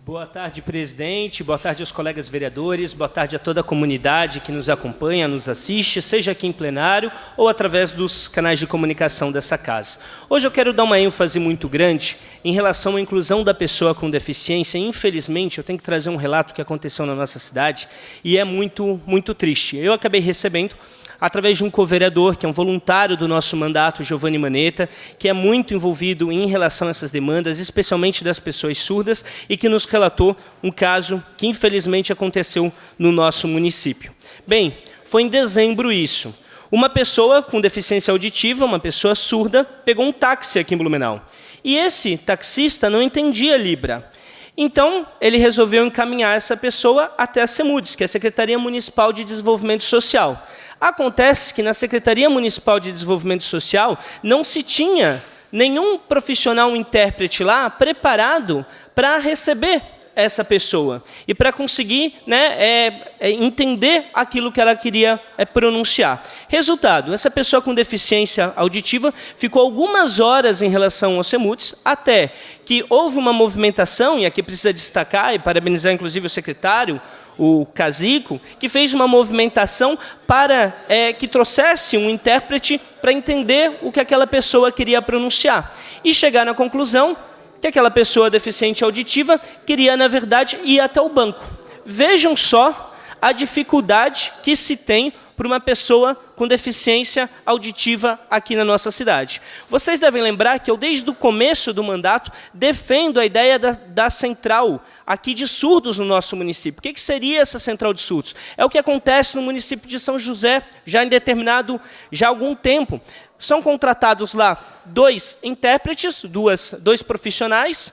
Boa tarde, presidente. Boa tarde aos colegas vereadores. Boa tarde a toda a comunidade que nos acompanha, nos assiste, seja aqui em plenário ou através dos canais de comunicação dessa casa. Hoje eu quero dar uma ênfase muito grande em relação à inclusão da pessoa com deficiência. Infelizmente, eu tenho que trazer um relato que aconteceu na nossa cidade e é muito triste. Eu acabei recebendo, através de um co-vereador, que é um voluntário do nosso mandato, Giovanni Maneta, que é muito envolvido em relação a essas demandas, especialmente das pessoas surdas, e que nos relatou um caso que, infelizmente, aconteceu no nosso município. Bem, foi em dezembro isso. Uma pessoa com deficiência auditiva, uma pessoa surda, pegou um táxi aqui em Blumenau. E esse taxista não entendia Libra. Então, ele resolveu encaminhar essa pessoa até a Semudes, que é a Secretaria Municipal de Desenvolvimento Social. Acontece que na Secretaria Municipal de Desenvolvimento Social não se tinha nenhum profissional intérprete lá preparado para receber essa pessoa e para conseguir entender aquilo que ela queria pronunciar. Resultado, essa pessoa com deficiência auditiva ficou algumas horas em relação ao Semudes, até que houve uma movimentação, e aqui precisa destacar e parabenizar inclusive o secretário, o Casico, que fez uma movimentação para que trouxesse um intérprete para entender o que aquela pessoa queria pronunciar. E chegar na conclusão que aquela pessoa deficiente auditiva queria, na verdade, ir até o banco. Vejam só a dificuldade que se tem para uma pessoa com deficiência auditiva aqui na nossa cidade. Vocês devem lembrar que eu, desde o começo do mandato, defendo a ideia da central aqui de surdos no nosso município. O que seria essa central de surdos? É o que acontece no município de São José, já há algum tempo. São contratados lá 2 intérpretes, dois profissionais,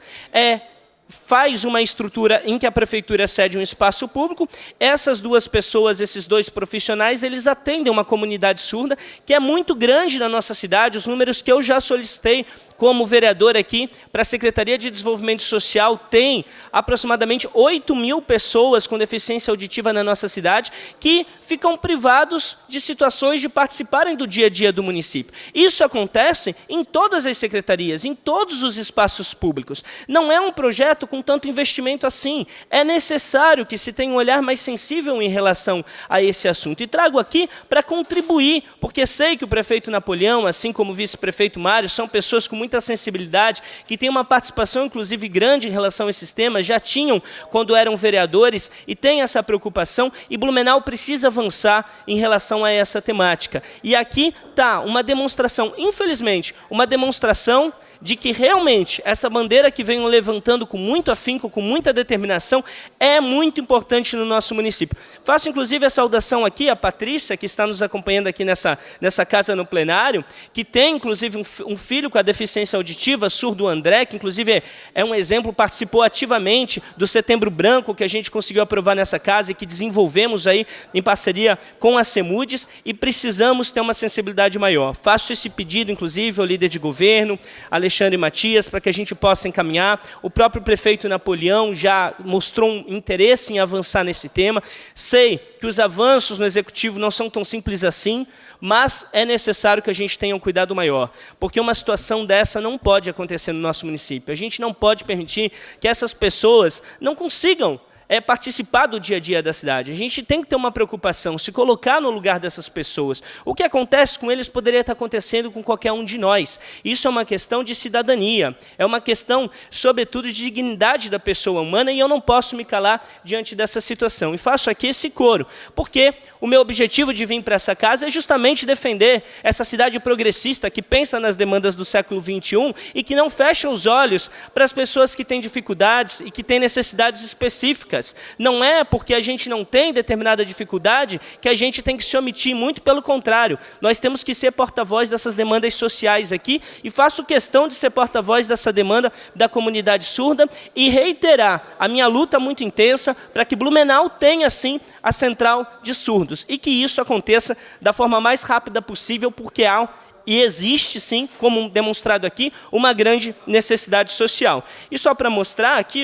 faz uma estrutura em que a prefeitura cede um espaço público. Essas 2 pessoas, esses 2 profissionais, eles atendem uma comunidade surda que é muito grande na nossa cidade. Os números que eu já solicitei como vereador aqui para a Secretaria de Desenvolvimento Social tem aproximadamente 8.000 pessoas com deficiência auditiva na nossa cidade que ficam privados de situações de participarem do dia a dia do município. Isso acontece em todas as secretarias, em todos os espaços públicos. Não é um projeto com tanto investimento assim. É necessário que se tenha um olhar mais sensível em relação a esse assunto. E trago aqui para contribuir, porque sei que o prefeito Napoleão, assim como o vice-prefeito Mário, são pessoas com muita sensibilidade, que têm uma participação, inclusive, grande em relação a esses temas, já tinham quando eram vereadores e têm essa preocupação, e Blumenau precisa avançar em relação a essa temática. E aqui está uma demonstração, infelizmente, uma demonstração de que realmente essa bandeira que venham levantando com muito afinco, com muita determinação, é muito importante no nosso município. Faço, inclusive, a saudação aqui à Patrícia, que está nos acompanhando aqui nessa casa no plenário, que tem, inclusive, um filho com a deficiência auditiva, surdo André, que, inclusive, é um exemplo, participou ativamente do Setembro Branco, que a gente conseguiu aprovar nessa casa e que desenvolvemos aí em parceria com a Semudes, e precisamos ter uma sensibilidade maior. Faço esse pedido, inclusive, ao líder de governo, Alexandre Matias, para que a gente possa encaminhar. O próprio prefeito Napoleão já mostrou um interesse em avançar nesse tema. Sei que os avanços no executivo não são tão simples assim, mas é necessário que a gente tenha um cuidado maior, porque uma situação dessa não pode acontecer no nosso município. A gente não pode permitir que essas pessoas não consigam participar do dia a dia da cidade. A gente tem que ter uma preocupação, se colocar no lugar dessas pessoas. O que acontece com eles poderia estar acontecendo com qualquer um de nós. Isso é uma questão de cidadania, é uma questão, sobretudo, de dignidade da pessoa humana, e eu não posso me calar diante dessa situação. E faço aqui esse coro, porque o meu objetivo de vir para essa casa é justamente defender essa cidade progressista que pensa nas demandas do século XXI e que não fecha os olhos para as pessoas que têm dificuldades e que têm necessidades específicas. Não é porque a gente não tem determinada dificuldade que a gente tem que se omitir, muito pelo contrário. Nós temos que ser porta-voz dessas demandas sociais aqui, e faço questão de ser porta-voz dessa demanda da comunidade surda e reiterar a minha luta muito intensa para que Blumenau tenha, sim, a central de surdos, e que isso aconteça da forma mais rápida possível, porque há e existe, sim, como demonstrado aqui, uma grande necessidade social. E só para mostrar aqui,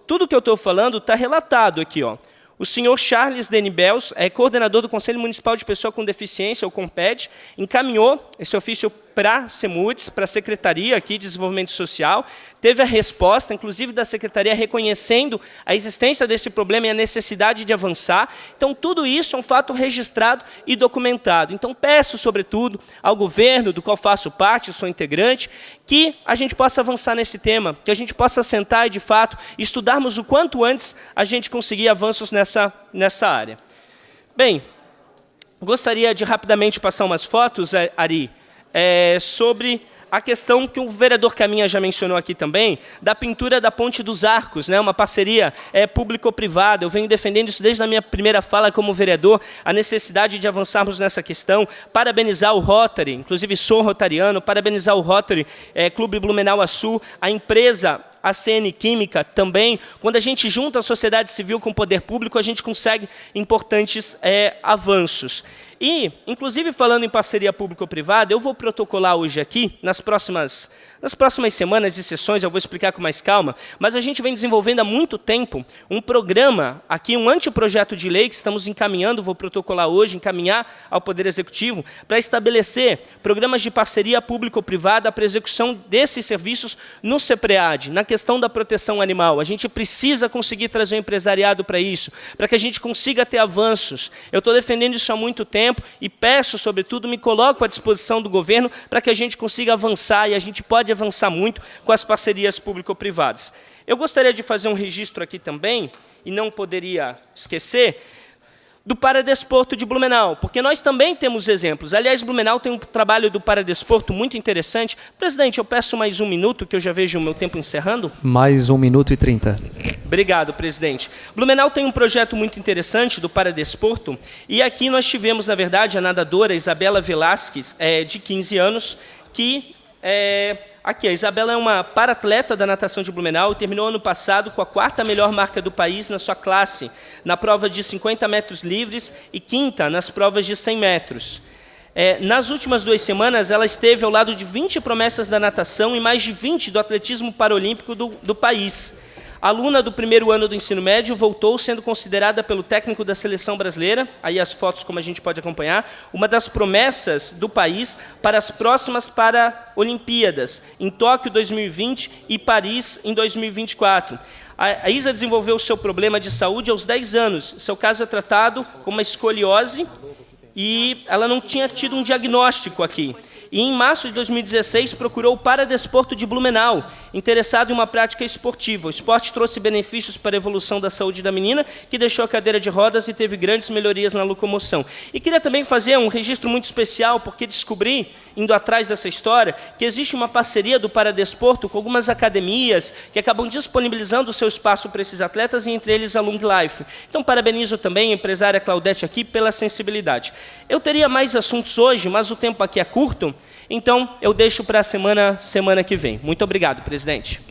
tudo que eu estou falando está relatado aqui. O senhor Charles Denibels, coordenador do Conselho Municipal de Pessoa com Deficiência, o CONPED, encaminhou esse ofício para a CEMUDES, para a Secretaria aqui de Desenvolvimento Social, teve a resposta, inclusive da Secretaria, reconhecendo a existência desse problema e a necessidade de avançar. Então, tudo isso é um fato registrado e documentado. Então, peço, sobretudo, ao governo, do qual faço parte, sou integrante, que a gente possa avançar nesse tema, que a gente possa sentar e, de fato, estudarmos o quanto antes a gente conseguir avanços nessa área. Bem, gostaria de rapidamente passar umas fotos, Ari, sobre a questão que o vereador Caminha já mencionou aqui também, da pintura da Ponte dos Arcos, né, uma parceria público-privada. Eu venho defendendo isso desde a minha primeira fala como vereador, a necessidade de avançarmos nessa questão, parabenizar o Rotary, inclusive sou rotariano, parabenizar o Rotary Clube Blumenau Açu, a empresa ACN Química também. Quando a gente junta a sociedade civil com o poder público, a gente consegue importantes avanços. E, inclusive, falando em parceria público-privada, eu vou protocolar hoje aqui, nas próximas semanas e sessões, eu vou explicar com mais calma, mas a gente vem desenvolvendo há muito tempo um programa, aqui um anteprojeto de lei que estamos encaminhando, vou protocolar hoje, encaminhar ao Poder Executivo, para estabelecer programas de parceria público-privada para execução desses serviços no CEPREAD, na questão da proteção animal. A gente precisa conseguir trazer o empresariado para isso, para que a gente consiga ter avanços. Eu estou defendendo isso há muito tempo e peço, sobretudo, me coloco à disposição do governo para que a gente consiga avançar, e a gente pode avançar muito com as parcerias público-privadas. Eu gostaria de fazer um registro aqui também, e não poderia esquecer, do Paradesporto de Blumenau, porque nós também temos exemplos. Aliás, Blumenau tem um trabalho do Paradesporto muito interessante. Presidente, eu peço mais 1 minuto, que eu já vejo o meu tempo encerrando. Mais 1 minuto e 30. Obrigado, presidente. Blumenau tem um projeto muito interessante do Paradesporto, e aqui nós tivemos, na verdade, a nadadora Isabela Velasquez, de 15 anos, que... Aqui, a Isabela é uma paratleta da natação de Blumenau e terminou ano passado com a 4ª melhor marca do país na sua classe, na prova de 50 metros livres e 5ª nas provas de 100 metros. Nas últimas 2 semanas, ela esteve ao lado de 20 promessas da natação e mais de 20 do atletismo paralímpico do país. Aluna do 1º ano do ensino médio, voltou sendo considerada pelo técnico da seleção brasileira, aí as fotos como a gente pode acompanhar, uma das promessas do país para as próximas Paralimpíadas, em Tóquio 2020 e Paris em 2024. A Isa desenvolveu o seu problema de saúde aos 10 anos. Seu caso é tratado como uma escoliose e ela não tinha tido um diagnóstico aqui. E em março de 2016 procurou o Paradesporto de Blumenau, interessado em uma prática esportiva. O esporte trouxe benefícios para a evolução da saúde da menina, que deixou a cadeira de rodas e teve grandes melhorias na locomoção. E queria também fazer um registro muito especial, porque descobri, indo atrás dessa história, que existe uma parceria do Paradesporto com algumas academias que acabam disponibilizando o seu espaço para esses atletas, e entre eles a Long Life. Então, parabenizo também a empresária Claudete aqui pela sensibilidade. Eu teria mais assuntos hoje, mas o tempo aqui é curto, então eu deixo para a semana que vem. Muito obrigado, presidente.